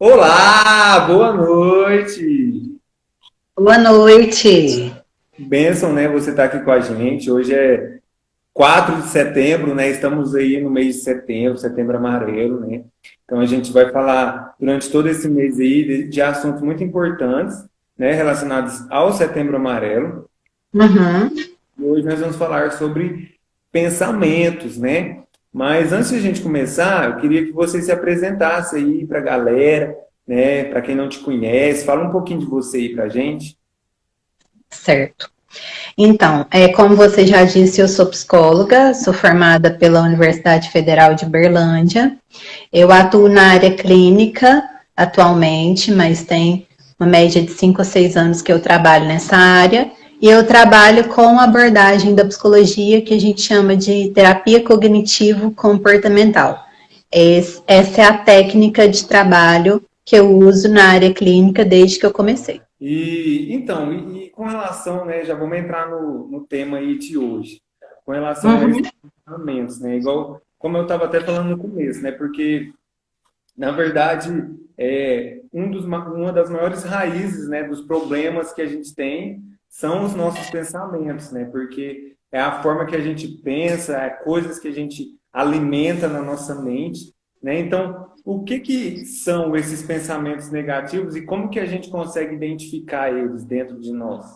Olá, boa noite. Boa noite. Bênção, né? Você está aqui com a gente. Hoje é 4 de setembro, né? Estamos aí no mês de setembro, setembro amarelo, né? Então a gente vai falar durante todo esse mês aí de assuntos muito importantes, né? Relacionados ao setembro amarelo. Uhum. E hoje nós vamos falar sobre pensamentos, né? Mas antes de a gente começar, eu queria que você se apresentasse aí para a galera, né? Para quem não te conhece, fala um pouquinho de você aí para a gente. Certo. Então, como você já disse, eu sou psicóloga, sou formada pela Universidade Federal de Berlândia. Eu atuo na área clínica atualmente, mas tem uma média de 5 ou 6 anos que eu trabalho nessa área. E eu trabalho com a abordagem da psicologia que a gente chama de terapia cognitivo-comportamental. Essa é a técnica de trabalho que eu uso na área clínica desde que eu comecei. E com relação, né, já vamos entrar no tema aí de hoje, com relação a esses Uhum. pensamentos, né, igual como eu estava até falando no começo, né, porque na verdade uma das maiores raízes, né, dos problemas que a gente tem são os nossos pensamentos, né, porque é a forma que a gente pensa, é coisas que a gente alimenta na nossa mente, né, então o que que são esses pensamentos negativos e como que a gente consegue identificar eles dentro de nós?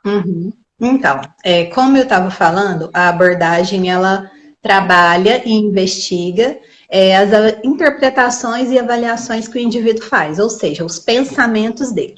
Uhum. Então, como eu estava falando, a abordagem ela trabalha e investiga as interpretações e avaliações que o indivíduo faz, ou seja, os pensamentos dele.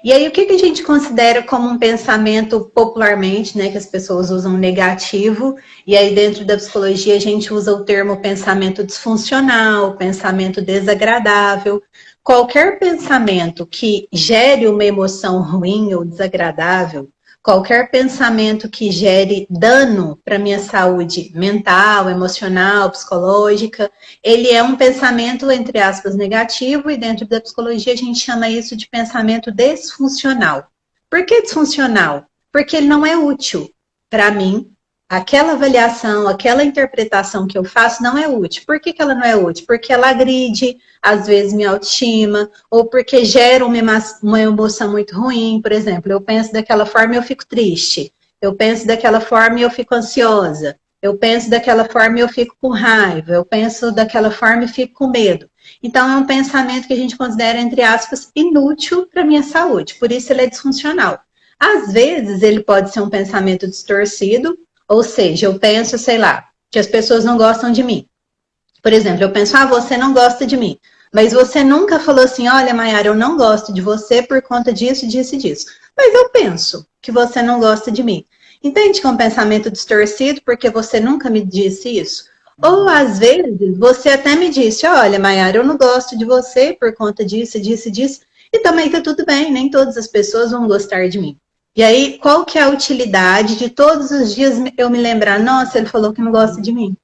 E aí, o que, que a gente considera como um pensamento popularmente, né, que as pessoas usam negativo, e aí dentro da psicologia a gente usa o termo pensamento disfuncional, pensamento desagradável. Qualquer pensamento que gere uma emoção ruim ou desagradável, qualquer pensamento que gere dano para a minha saúde mental, emocional, psicológica, ele é um pensamento, entre aspas, negativo, e dentro da psicologia a gente chama isso de pensamento desfuncional. Por que disfuncional? Porque ele não é útil para mim. Aquela avaliação, aquela interpretação que eu faço não é útil. Por que, que ela não é útil? Porque ela agride, às vezes, minha autoestima, ou porque gera uma emoção muito ruim. Por exemplo, eu penso daquela forma e eu fico triste. Eu penso daquela forma e eu fico ansiosa. Eu penso daquela forma e eu fico com raiva. Eu penso daquela forma e fico com medo. Então, é um pensamento que a gente considera, entre aspas, inútil para a minha saúde. Por isso, ele é disfuncional. Às vezes, ele pode ser um pensamento distorcido, ou seja, eu penso, sei lá, que as pessoas não gostam de mim. Por exemplo, eu penso, você não gosta de mim. Mas você nunca falou assim, olha, Mayara, eu não gosto de você por conta disso, disso e disso. Mas eu penso que você não gosta de mim. Entende que é um pensamento distorcido porque você nunca me disse isso? Ou às vezes você até me disse, olha, Mayara, eu não gosto de você por conta disso, disso e disso. E também tá tudo bem, nem todas as pessoas vão gostar de mim. E aí, qual que é a utilidade de todos os dias eu me lembrar, nossa, ele falou que não gosta de mim.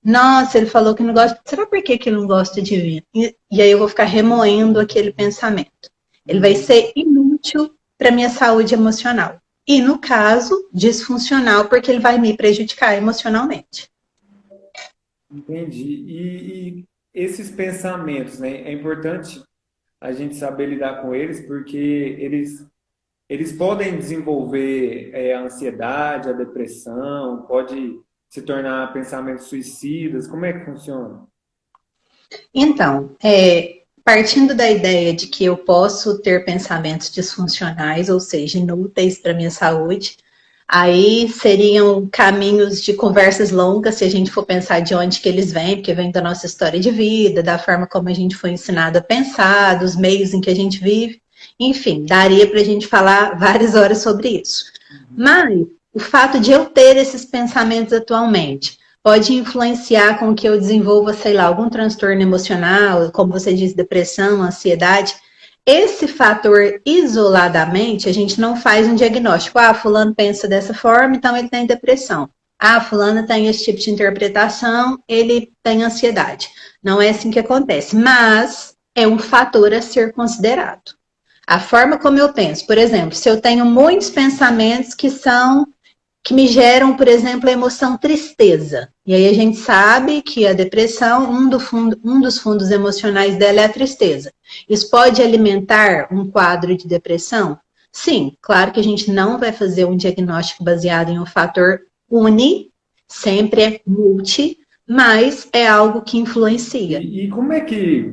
Nossa, ele falou que não gosta. Será por que ele não gosta de mim? E aí eu vou ficar remoendo aquele pensamento. Ele vai ser inútil para minha saúde emocional. E no caso, disfuncional, porque ele vai me prejudicar emocionalmente. Entendi. E esses pensamentos, né? É importante a gente saber lidar com eles, porque eles podem desenvolver a ansiedade, a depressão, pode se tornar pensamentos suicidas. Como é que funciona? Então, partindo da ideia de que eu posso ter pensamentos disfuncionais, ou seja, inúteis para minha saúde, aí seriam caminhos de conversas longas, se a gente for pensar de onde que eles vêm, porque vem da nossa história de vida, da forma como a gente foi ensinado a pensar, dos meios em que a gente vive. Enfim, daria para a gente falar várias horas sobre isso. Mas o fato de eu ter esses pensamentos atualmente pode influenciar com que eu desenvolva, sei lá, algum transtorno emocional, como você diz, depressão, ansiedade. Esse fator isoladamente, a gente não faz um diagnóstico. Fulano pensa dessa forma, então ele tem depressão. Fulano tem esse tipo de interpretação, ele tem ansiedade. Não é assim que acontece, mas é um fator a ser considerado. A forma como eu penso, por exemplo, se eu tenho muitos pensamentos que me geram, por exemplo, a emoção tristeza. E aí a gente sabe que a depressão, um dos fundos emocionais dela é a tristeza. Isso pode alimentar um quadro de depressão? Sim, claro que a gente não vai fazer um diagnóstico baseado em um fator uni, sempre é multi, mas é algo que influencia. E como é que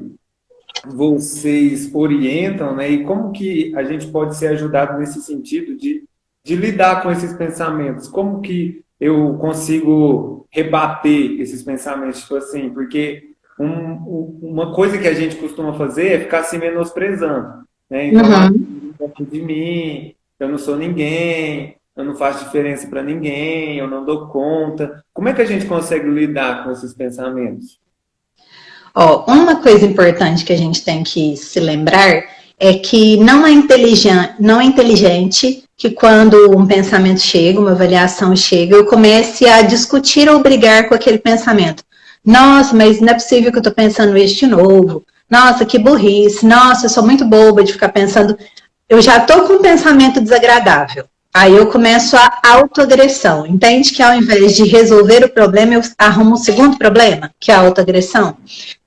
vocês orientam, né? E como que a gente pode ser ajudado nesse sentido de lidar com esses pensamentos? Como que eu consigo rebater esses pensamentos, tipo assim, porque uma coisa que a gente costuma fazer é ficar se menosprezando, né? Então, não gosto de mim, eu não sou ninguém, eu não faço diferença para ninguém, eu não dou conta. Como é que a gente consegue lidar com esses pensamentos? Ó, uma coisa importante que a gente tem que se lembrar é que não é inteligente que quando um pensamento chega, uma avaliação chega, eu comece a discutir ou brigar com aquele pensamento. Nossa, mas não é possível que eu estou pensando isso de novo. Nossa, que burrice. Nossa, eu sou muito boba de ficar pensando. Eu já estou com um pensamento desagradável. Aí eu começo a autoagressão. Entende que ao invés de resolver o problema, eu arrumo um segundo problema, que é a autoagressão?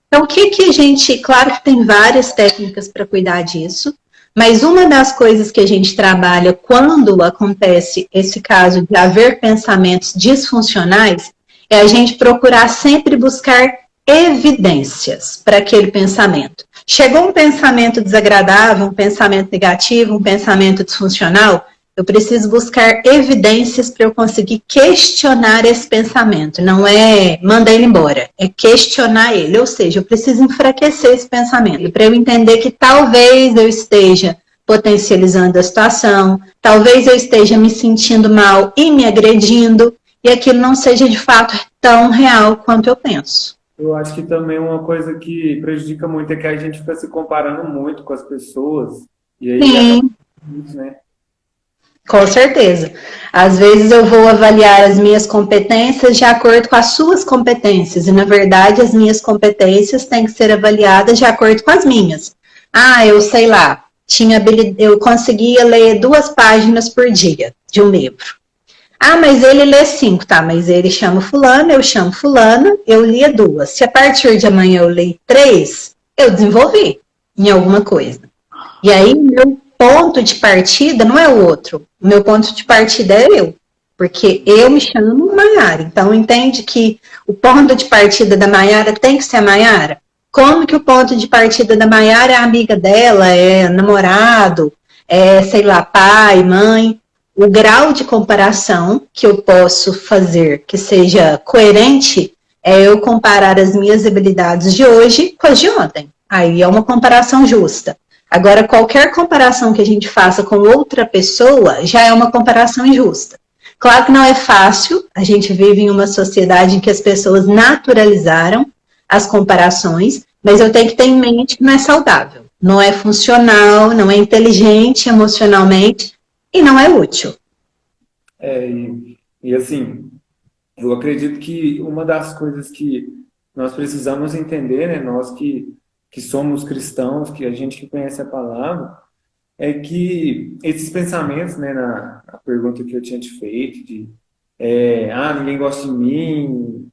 Então, o que a gente... Claro que tem várias técnicas para cuidar disso, mas uma das coisas que a gente trabalha quando acontece esse caso de haver pensamentos disfuncionais é a gente procurar sempre buscar evidências para aquele pensamento. Chegou um pensamento desagradável, um pensamento negativo, um pensamento disfuncional, eu preciso buscar evidências para eu conseguir questionar esse pensamento. Não é mandar ele embora, é questionar ele. Ou seja, eu preciso enfraquecer esse pensamento para eu entender que talvez eu esteja potencializando a situação, talvez eu esteja me sentindo mal e me agredindo, e aquilo não seja de fato tão real quanto eu penso. Eu acho que também uma coisa que prejudica muito é que a gente fica se comparando muito com as pessoas, e aí Sim. isso, né? Com certeza. Às vezes eu vou avaliar as minhas competências de acordo com as suas competências, e na verdade as minhas competências têm que ser avaliadas de acordo com as minhas. Ah, eu sei lá, eu conseguia ler 2 páginas por dia de um livro. Ah, mas ele lê 5, tá? Mas ele chama fulano, eu chamo fulana, eu lia 2. Se a partir de amanhã eu leio 3, eu desenvolvi em alguma coisa. E aí, meu ponto de partida não é o outro. O meu ponto de partida é eu. Porque eu me chamo Maiara. Então, entende que o ponto de partida da Maiara tem que ser a Maiara? Como que o ponto de partida da Maiara é a amiga dela, é namorado, é, sei lá, pai, mãe? O grau de comparação que eu posso fazer que seja coerente é eu comparar as minhas habilidades de hoje com as de ontem. Aí é uma comparação justa. Agora, qualquer comparação que a gente faça com outra pessoa já é uma comparação injusta. Claro que não é fácil, a gente vive em uma sociedade em que as pessoas naturalizaram as comparações, mas eu tenho que ter em mente que não é saudável, não é funcional, não é inteligente emocionalmente e não é útil. E assim, eu acredito que uma das coisas que nós precisamos entender, né, nós que somos cristãos, que a gente que conhece a palavra, é que esses pensamentos, né, na pergunta que eu tinha te feito, ninguém gosta de mim,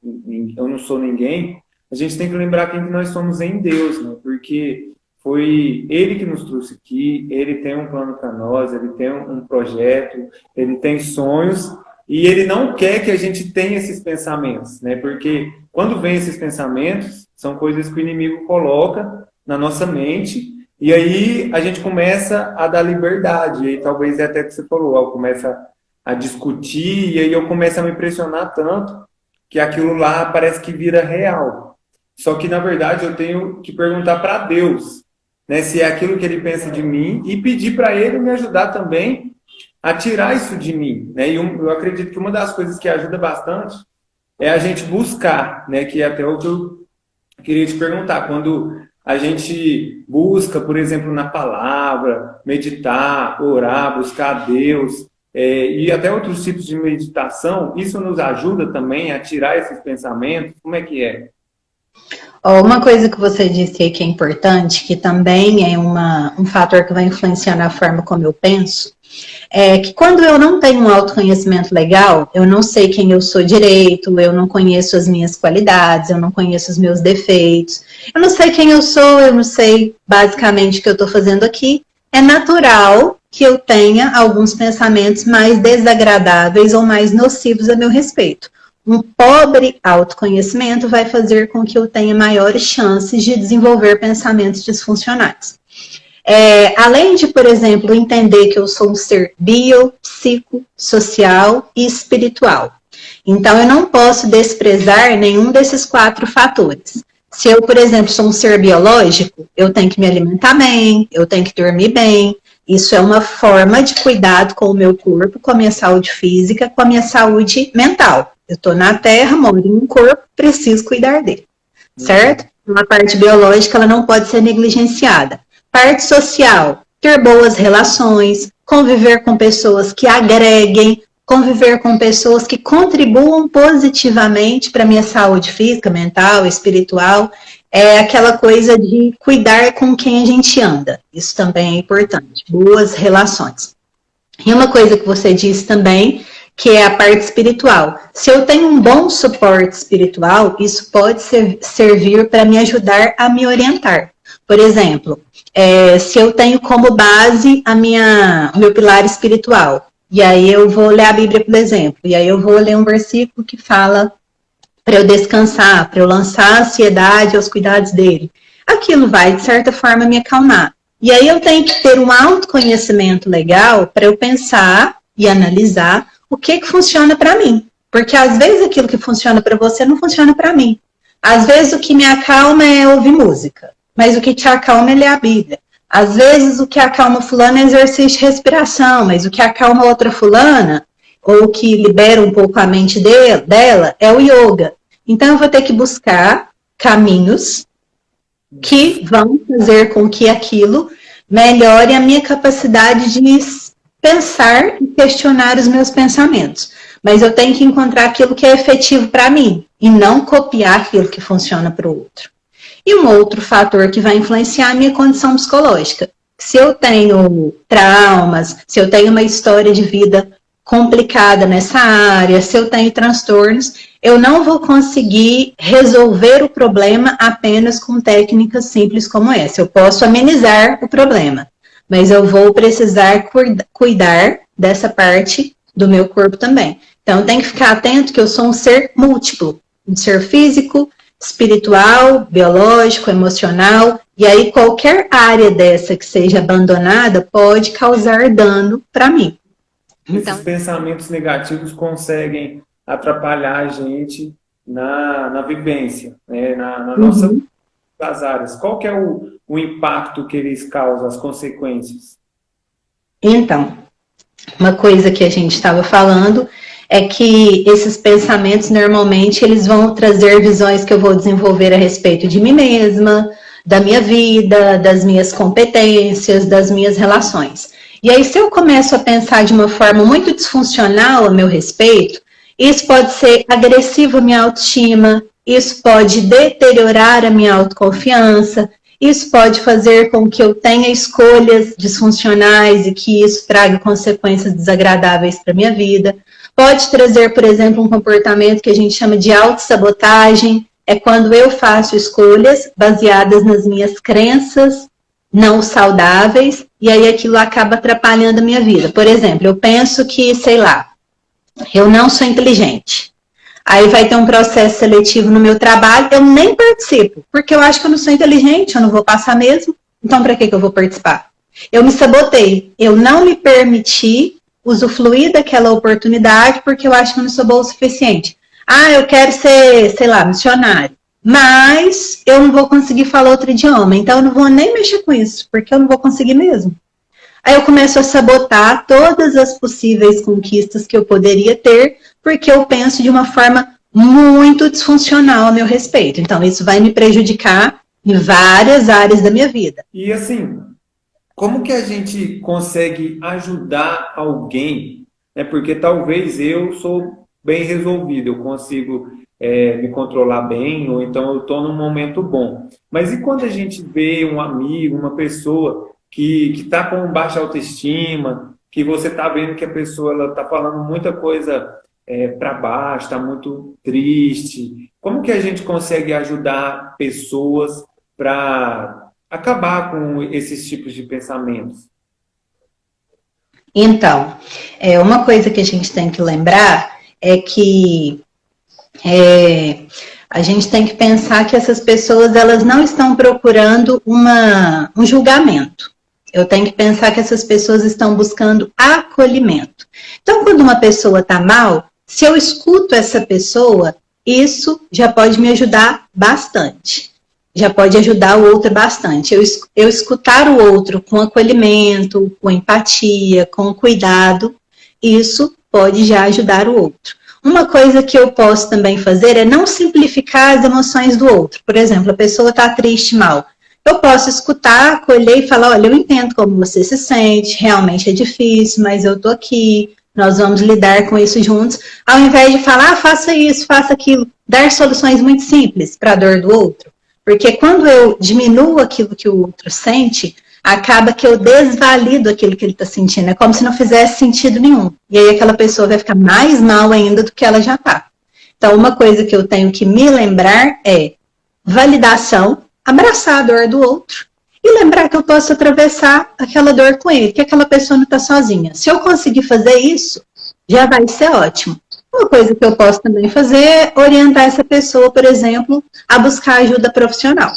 eu não sou ninguém, a gente tem que lembrar quem que nós somos em Deus, né, porque foi Ele que nos trouxe aqui, Ele tem um plano para nós, Ele tem um projeto, Ele tem sonhos, e Ele não quer que a gente tenha esses pensamentos, né, porque quando vem esses pensamentos, são coisas que o inimigo coloca na nossa mente, e aí a gente começa a dar liberdade, e aí talvez é até que você falou, eu começo a discutir, e aí eu começo a me pressionar tanto, que aquilo lá parece que vira real. Só que, na verdade, eu tenho que perguntar para Deus, né, se é aquilo que Ele pensa de mim, e pedir para Ele me ajudar também a tirar isso de mim, né, e eu acredito que uma das coisas que ajuda bastante é a gente buscar, né, que é até o que eu queria te perguntar, quando a gente busca, por exemplo, na palavra, meditar, orar, buscar a Deus, e até outros tipos de meditação, isso nos ajuda também a tirar esses pensamentos? Como é que é? Uma coisa que você disse aí que é importante, que também é um fator que vai influenciar na forma como eu penso, É que quando eu não tenho um autoconhecimento legal, eu não sei quem eu sou direito, eu não conheço as minhas qualidades, eu não conheço os meus defeitos, eu não sei quem eu sou, eu não sei basicamente o que eu estou fazendo aqui. É natural que eu tenha alguns pensamentos mais desagradáveis ou mais nocivos a meu respeito. Um pobre autoconhecimento vai fazer com que eu tenha maiores chances de desenvolver pensamentos disfuncionais. Além de, por exemplo, entender que eu sou um ser bio, psico, social e espiritual. Então, eu não posso desprezar nenhum desses 4 fatores. Se eu, por exemplo, sou um ser biológico, eu tenho que me alimentar bem, eu tenho que dormir bem. Isso é uma forma de cuidado com o meu corpo, com a minha saúde física, com a minha saúde mental. Eu estou na Terra, moro em um corpo, preciso cuidar dele, certo? Uma parte biológica, ela não pode ser negligenciada. Parte social, ter boas relações, conviver com pessoas que agreguem, conviver com pessoas que contribuam positivamente para a minha saúde física, mental, espiritual. É aquela coisa de cuidar com quem a gente anda. Isso também é importante. Boas relações. E uma coisa que você disse também, que é a parte espiritual. Se eu tenho um bom suporte espiritual, isso pode servir para me ajudar a me orientar. Por exemplo, se eu tenho como base o meu pilar espiritual, e aí eu vou ler a Bíblia, por exemplo, e aí eu vou ler um versículo que fala para eu descansar, para eu lançar a ansiedade aos cuidados dele. Aquilo vai, de certa forma, me acalmar. E aí eu tenho que ter um autoconhecimento legal para eu pensar e analisar o que funciona para mim. Porque às vezes aquilo que funciona para você não funciona para mim. Às vezes o que me acalma é ouvir música, mas o que te acalma é ler a Bíblia. Às vezes o que acalma fulano é exercício de respiração, mas o que acalma outra fulana, ou que libera um pouco a mente dela, é o yoga. Então eu vou ter que buscar caminhos que vão fazer com que aquilo melhore a minha capacidade de pensar e questionar os meus pensamentos. Mas eu tenho que encontrar aquilo que é efetivo para mim e não copiar aquilo que funciona para o outro. E um outro fator que vai influenciar a minha condição psicológica. Se eu tenho traumas, se eu tenho uma história de vida complicada nessa área, se eu tenho transtornos, eu não vou conseguir resolver o problema apenas com técnicas simples como essa. Eu posso amenizar o problema, mas eu vou precisar cuidar dessa parte do meu corpo também. Então, eu tenho que ficar atento que eu sou um ser múltiplo, um ser físico, espiritual, biológico, emocional, e aí qualquer área dessa que seja abandonada pode causar dano para mim. Esses pensamentos negativos conseguem atrapalhar a gente na vivência, né? na nossa das áreas. Qual que é o impacto que eles causam, as consequências? Então, uma coisa que a gente estava falando é que esses pensamentos, normalmente, eles vão trazer visões que eu vou desenvolver a respeito de mim mesma, da minha vida, das minhas competências, das minhas relações. E aí, se eu começo a pensar de uma forma muito disfuncional a meu respeito, isso pode ser agressivo à minha autoestima, isso pode deteriorar a minha autoconfiança, isso pode fazer com que eu tenha escolhas disfuncionais e que isso traga consequências desagradáveis para a minha vida. Pode trazer, por exemplo, um comportamento que a gente chama de autossabotagem. É quando eu faço escolhas baseadas nas minhas crenças não saudáveis, e aí aquilo acaba atrapalhando a minha vida. Por exemplo, eu penso que, sei lá, eu não sou inteligente. Aí vai ter um processo seletivo no meu trabalho, eu nem participo, porque eu acho que eu não sou inteligente, eu não vou passar mesmo, então para que eu vou participar? Eu me sabotei, eu não me permiti usufruir daquela oportunidade porque eu acho que eu não sou boa o suficiente. Ah, eu quero ser, sei lá, missionário, mas eu não vou conseguir falar outro idioma, então eu não vou nem mexer com isso, porque eu não vou conseguir mesmo. Aí eu começo a sabotar todas as possíveis conquistas que eu poderia ter, porque eu penso de uma forma muito disfuncional a meu respeito. Então, isso vai me prejudicar em várias áreas da minha vida. E assim, como que a gente consegue ajudar alguém? Porque talvez eu sou bem resolvido, eu consigo me controlar bem, ou então eu estou num momento bom. Mas e quando a gente vê um amigo, uma pessoa que está com baixa autoestima, que você está vendo que a pessoa ela está falando muita coisa para baixo, está muito triste. Como que a gente consegue ajudar pessoas para acabar com esses tipos de pensamentos? Então, uma coisa que a gente tem que lembrar é que é, a gente tem que pensar que essas pessoas elas não estão procurando um julgamento. Eu tenho que pensar que essas pessoas estão buscando acolhimento. Então, quando uma pessoa está mal, se eu escuto essa pessoa, isso já pode me ajudar bastante. Já pode ajudar o outro bastante. Eu escutar o outro com acolhimento, com empatia, com cuidado, isso pode já ajudar o outro. Uma coisa que eu posso também fazer é não simplificar as emoções do outro. Por exemplo, a pessoa está triste, mal. Eu posso escutar, acolher e falar, olha, eu entendo como você se sente, realmente é difícil, mas eu tô aqui, nós vamos lidar com isso juntos, ao invés de falar, faça isso, faça aquilo, dar soluções muito simples para a dor do outro. Porque quando eu diminuo aquilo que o outro sente, acaba que eu desvalido aquilo que ele está sentindo. É como se não fizesse sentido nenhum. E aí aquela pessoa vai ficar mais mal ainda do que ela já está. Então, uma coisa que eu tenho que me lembrar é validação, abraçar a dor do outro e lembrar que eu posso atravessar aquela dor com ele, que aquela pessoa não está sozinha. Se eu conseguir fazer isso, já vai ser ótimo. Uma coisa que eu posso também fazer é orientar essa pessoa, por exemplo, a buscar ajuda profissional.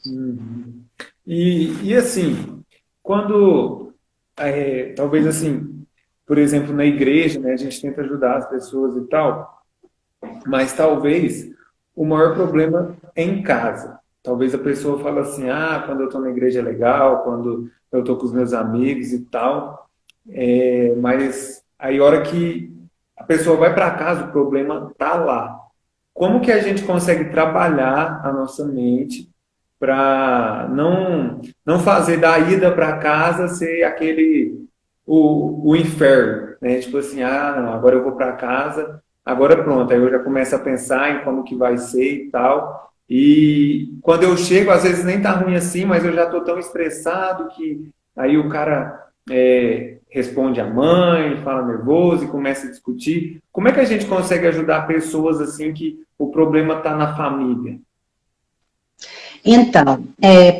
Uhum. E assim, quando, talvez assim, por exemplo, na igreja, né, a gente tenta ajudar as pessoas e tal, mas talvez o maior problema é em casa. Talvez a pessoa fale assim, quando eu estou na igreja é legal, quando eu estou com os meus amigos e tal, mas aí a hora que a pessoa vai para casa, o problema está lá. Como que a gente consegue trabalhar a nossa mente para não fazer da ida para casa ser o inferno, né? Tipo assim, não, agora eu vou para casa, agora pronto, aí eu já começo a pensar em como que vai ser e tal. E quando eu chego, às vezes nem tá ruim assim, mas eu já tô tão estressado que aí o cara responde a mãe, fala nervoso e começa a discutir. Como é que a gente consegue ajudar pessoas assim que o problema está na família? Então,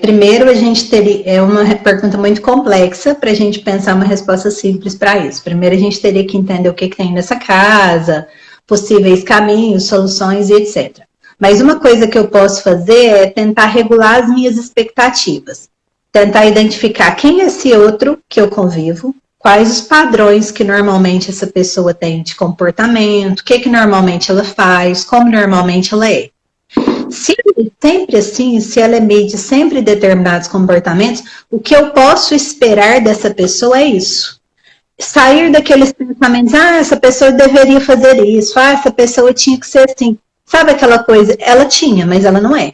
primeiro a gente teria, é uma pergunta muito complexa para a gente pensar uma resposta simples para isso. Primeiro a gente teria que entender o que tem nessa casa, possíveis caminhos, soluções e etc. Mas uma coisa que eu posso fazer é tentar regular as minhas expectativas. Tentar identificar quem é esse outro que eu convivo, quais os padrões que normalmente essa pessoa tem de comportamento, o que normalmente ela faz, como normalmente ela é. Se ela é sempre assim, se ela emite sempre determinados comportamentos, o que eu posso esperar dessa pessoa é isso. Sair daqueles pensamentos, essa pessoa deveria fazer isso, essa pessoa tinha que ser assim. Sabe aquela coisa? Ela tinha, mas ela não é.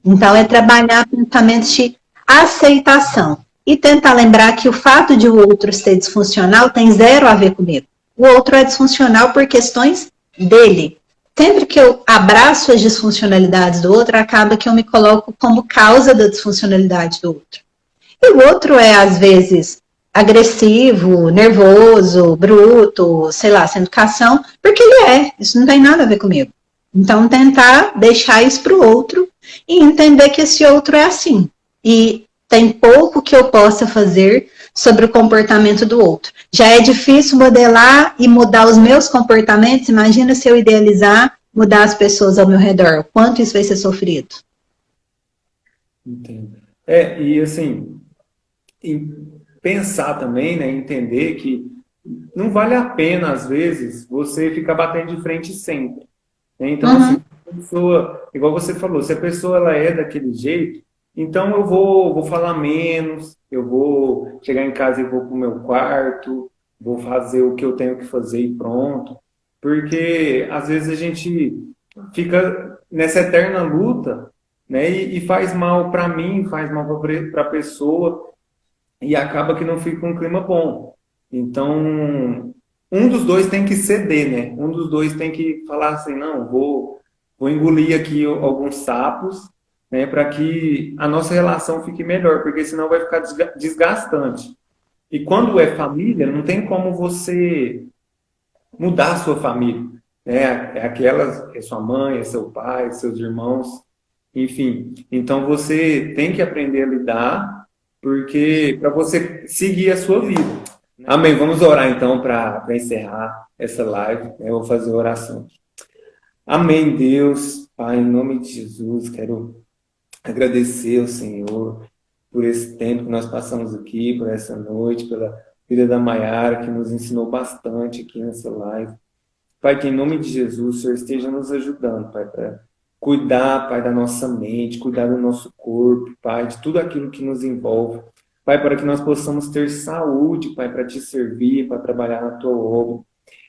Então, é trabalhar pensamentos de aceitação. E tentar lembrar que o fato de o outro ser disfuncional tem zero a ver comigo. O outro é disfuncional por questões dele. Sempre que eu abraço as disfuncionalidades do outro, acaba que eu me coloco como causa da disfuncionalidade do outro. E o outro é, às vezes, agressivo, nervoso, bruto, sei lá, sem educação, porque ele é. Isso não tem nada a ver comigo. Então, tentar deixar isso para o outro e entender que esse outro é assim. E tem pouco que eu possa fazer sobre o comportamento do outro. Já é difícil modelar e mudar os meus comportamentos. Imagina se eu idealizar, mudar as pessoas ao meu redor. O quanto isso vai ser sofrido. Entendo. E assim, pensar também, né, entender que não vale a pena, às vezes, você ficar batendo de frente sempre. Né? Então, assim, a pessoa, igual você falou, se a pessoa ela é daquele jeito, então eu vou falar menos, eu vou chegar em casa e vou para o meu quarto, vou fazer o que eu tenho que fazer e pronto. Porque às vezes a gente fica nessa eterna luta, né? E faz mal para mim, faz mal para a pessoa, e acaba que não fica um clima bom. Então, um dos dois tem que ceder, né? Um dos dois tem que falar assim, não, vou engolir aqui alguns sapos, né, para que a nossa relação fique melhor, porque senão vai ficar desgastante. E quando é família, não tem como você mudar a sua família, né? É aquela, é sua mãe, é seu pai, seus irmãos, enfim. Então você tem que aprender a lidar, porque para você seguir a sua vida. Amém. Vamos orar então para encerrar essa live, né? Eu vou fazer a oração. Amém, Deus, Pai, em nome de Jesus, quero agradecer ao Senhor por esse tempo que nós passamos aqui, por essa noite, pela vida da Maiara, que nos ensinou bastante aqui nessa live. Pai, que em nome de Jesus, o Senhor esteja nos ajudando, Pai, para cuidar, Pai, da nossa mente, cuidar do nosso corpo, Pai, de tudo aquilo que nos envolve. Pai, para que nós possamos ter saúde, Pai, para te servir, para trabalhar na tua obra.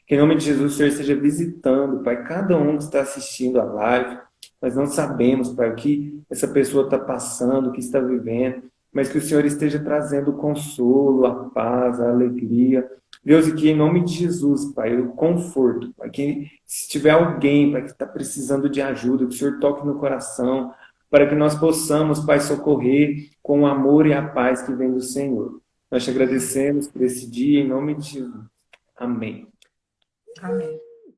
Que em nome de Jesus, o Senhor esteja visitando, Pai, cada um que está assistindo a live. Nós não sabemos, Pai, o que essa pessoa está passando, o que está vivendo, mas que o Senhor esteja trazendo o consolo, a paz, a alegria. Deus, e que em nome de Jesus, Pai, o conforto, Pai, que se tiver alguém, Pai, que está precisando de ajuda, que o Senhor toque no coração, para que nós possamos, Pai, socorrer com o amor e a paz que vem do Senhor. Nós te agradecemos por esse dia, em nome de Jesus. Amém. Amém.